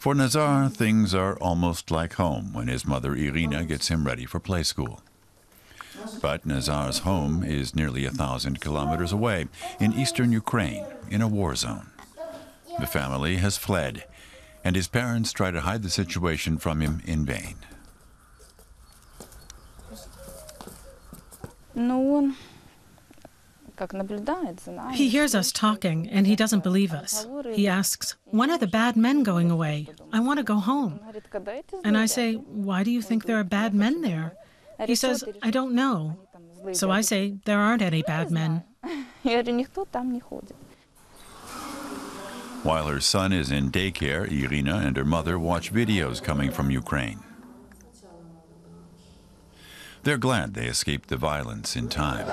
For Nazar, things are almost like home when his mother Irina gets him ready for play school. But Nazar's home is nearly 1,000 kilometers away in eastern Ukraine, in a war zone. The family has fled, and his parents try to hide the situation from him in vain. He hears us talking, and he doesn't believe us. He asks, "When are the bad men going away? I want to go home." And I say, "Why do you think there are bad men there?" He says, "I don't know." So I say, "There aren't any bad men." While her son is in daycare, Irina and her mother watch videos coming from Ukraine. They're glad they escaped the violence in time.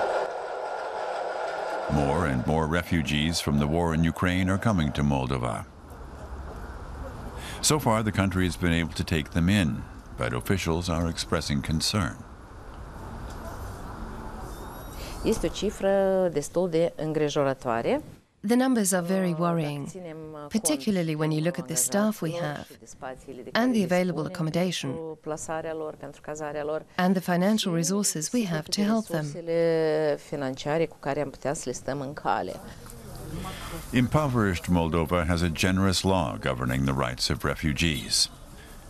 More and more refugees from the war in Ukraine are coming to Moldova. So far, the country has been able to take them in, but officials are expressing concern. Este o cifră destul de îngrijorătoare. The numbers are very worrying, particularly when you look at the staff we have, and the available accommodation, and the financial resources we have to help them. Impoverished Moldova has a generous law governing the rights of refugees.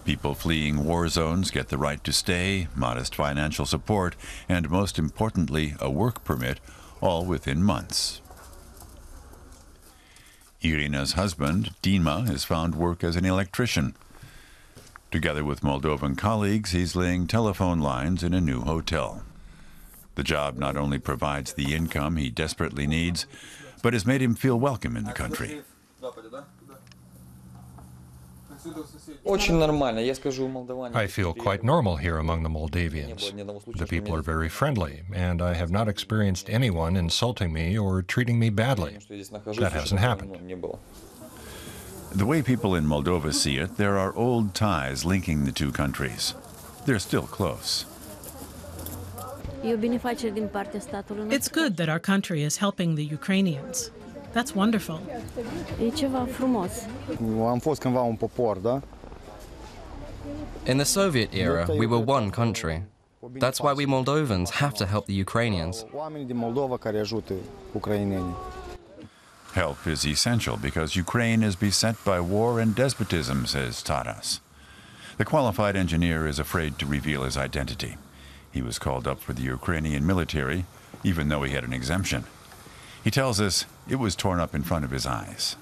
People fleeing war zones get the right to stay, modest financial support, and most importantly, a work permit, all within months. Irina's husband, Dima, has found work as an electrician. Together with Moldovan colleagues, he's laying telephone lines in a new hotel. The job not only provides the income he desperately needs, but has made him feel welcome in the country. I feel quite normal here among the Moldavians. The people are very friendly, and I have not experienced anyone insulting me or treating me badly. That hasn't happened. The way people in Moldova see it, there are old ties linking the two countries. They're still close. It's good that our country is helping the Ukrainians. That's wonderful. In the Soviet era, we were one country. That's why we Moldovans have to help the Ukrainians. Help is essential because Ukraine is beset by war and despotism, says Taras. The qualified engineer is afraid to reveal his identity. He was called up for the Ukrainian military, even though he had an exemption. He tells us it was torn up in front of his eyes.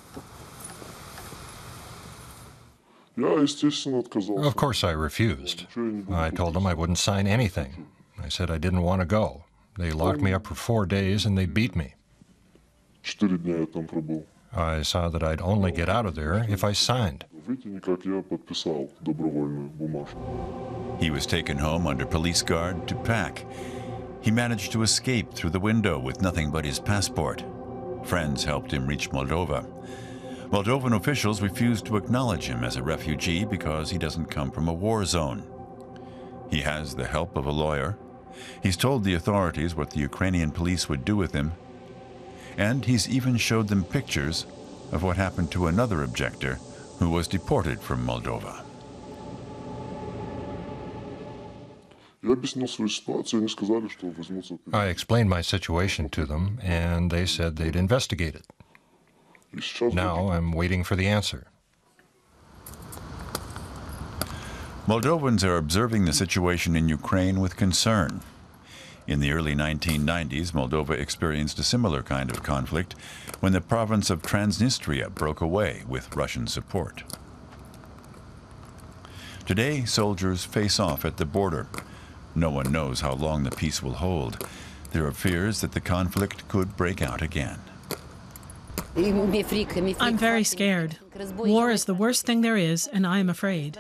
Of course I refused. I told them I wouldn't sign anything. I said I didn't want to go. They locked me up for 4 days and they beat me. I saw that I'd only get out of there if I signed. He was taken home under police guard to pack. He managed to escape through the window with nothing but his passport. Friends helped him reach Moldova. Moldovan officials refused to acknowledge him as a refugee because he doesn't come from a war zone. He has the help of a lawyer. He's told the authorities what the Ukrainian police would do with him. And he's even showed them pictures of what happened to another objector who was deported from Moldova. I explained my situation to them, and they said they'd investigate it. Now I'm waiting for the answer. Moldovans are observing the situation in Ukraine with concern. In the early 1990s, Moldova experienced a similar kind of conflict when the province of Transnistria broke away with Russian support. Today, soldiers face off at the border. No one knows how long the peace will hold. There are fears that the conflict could break out again. I'm very scared. War is the worst thing there is, and I am afraid.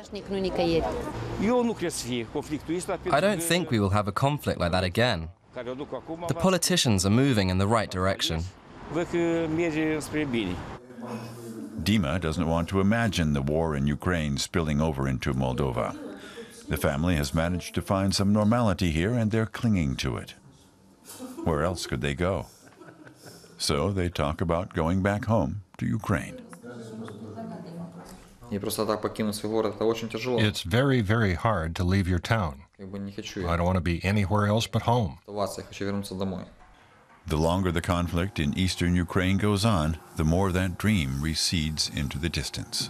I don't think we will have a conflict like that again. The politicians are moving in the right direction. Dima doesn't want to imagine the war in Ukraine spilling over into Moldova. The family has managed to find some normality here, and they're clinging to it. Where else could they go? So they talk about going back home to Ukraine. It's very, very hard to leave your town. I don't want to be anywhere else but home. The longer the conflict in eastern Ukraine goes on, the more that dream recedes into the distance.